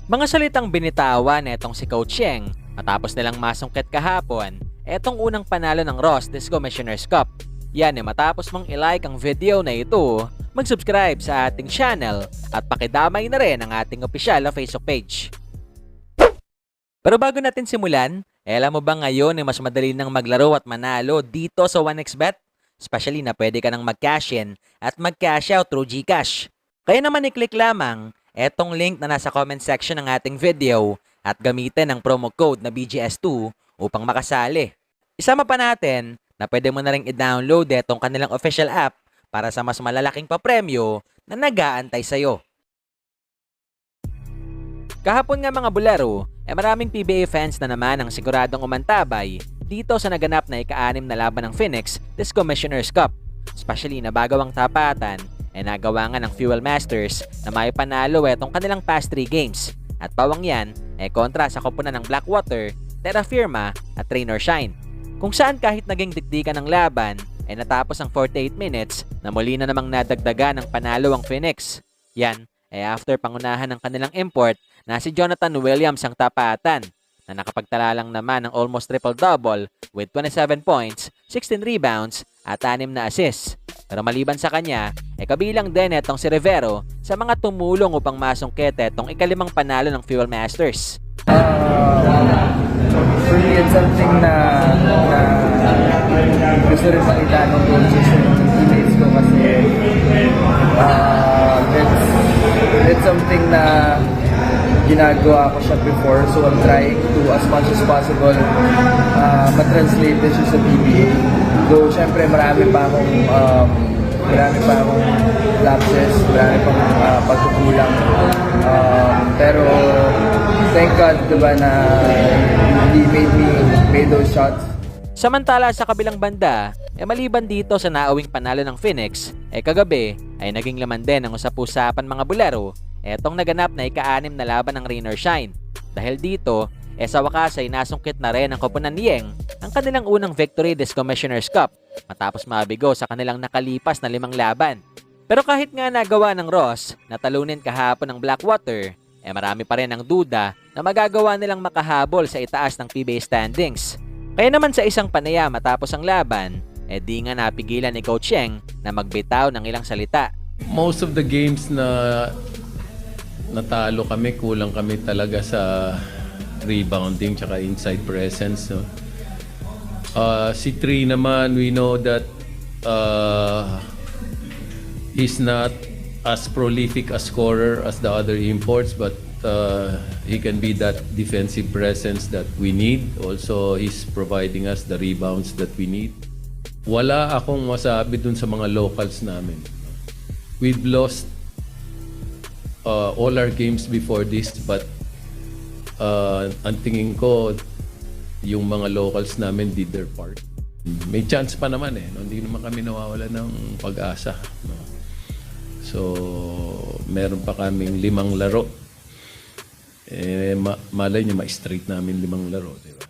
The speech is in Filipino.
Mga salitang binitawan netong si Coach Yeng matapos nilang masungkit kahapon, etong unang panalo ng Ross this Commissioner's Cup. Yan matapos mong ilike ang video na ito, mag-subscribe sa ating channel at pakidamay na rin ang ating opisyal na Facebook page. Pero bago natin simulan, alam mo ba ngayon mas madali nang maglaro at manalo dito sa 1xBet? Especially na pwede ka nang mag-cash in at mag-cash out through GCash. Kaya naman i-click lamang etong link na nasa comment section ng ating video at gamitin ang promo code na BGS2 upang makasali. Isama pa natin na pwede mo na ring i-download etong kanilang official app para sa mas malalaking papremyo na nag-aantay sa'yo. Kahapon nga mga bularo, maraming PBA fans na naman ang siguradong umantabay dito sa naganap na ika-6 na laban ng Phoenix this Commissioner's Cup. Especially na bago ang tapatan, nagawa nga ng Fuel Masters na may panalo etong kanilang past 3 games. At pawang yan, kontra sa koponan ng Blackwater, Terra Firma at Rain or Shine. Kung saan kahit naging dikdikan ng laban, natapos ang 48 minutes na muli na namang nadagdagan ng panalo ang Phoenix. Yan, after pangunahan ng kanilang import na si Jonathan Williams ang tapatan na nakapagtala lang naman ng almost triple-double with 27 points, 16 rebounds at 6 na assists. Pero maliban sa kanya, kabilang din etong si Rivero sa mga tumulong upang masungkit etong ika-5 panalo ng Fuel Masters. For me, it's something na gusto rin makita ng coaches and teammates ko kasi it's something na ginagawa ko siya before, so I'm trying to as much as possible matranslate this sa PBA. Though syempre marami pa akong lapses, marami pang pagkukulang. Pero thank God, diba, na he made those shots. Samantala sa kabilang banda, maliban dito sa naawing panalo ng Phoenix, kagabi ay naging laman din ang usap-usapan mga bularo etong naganap na ika-6 na laban ng Rain or Shine. Dahil dito, sa wakas ay nasungkit na rin ang koponan ni Yeng ang kanilang unang victory this Commissioner's Cup matapos mabigo sa kanilang nakalipas na 5 laban. Pero kahit nga nagawa ng Ross na talunin kahapon ng Blackwater, marami pa rin ang duda na magagawa nilang makahabol sa itaas ng PBA standings. Kaya naman sa isang panaya matapos ang laban, di nga napigilan ni Coach Yeng na magbitaw ng ilang salita. Most of the games na natalo kami, kulang kami talaga sa rebounding tsaka inside presence. No? Si Tree naman, we know that he's not as prolific a scorer as the other imports, but he can be that defensive presence that we need. Also, he's providing us the rebounds that we need. Wala akong masabi dun sa mga locals namin. We've lost all our games before this, but ang tingin ko, yung mga locals namin did their part. May chance pa naman no? Hindi naman kami nawawala ng pag-asa. No? So, meron pa kaming 5 laro. Malay nyo, ma-straight namin 5 laro. Diba?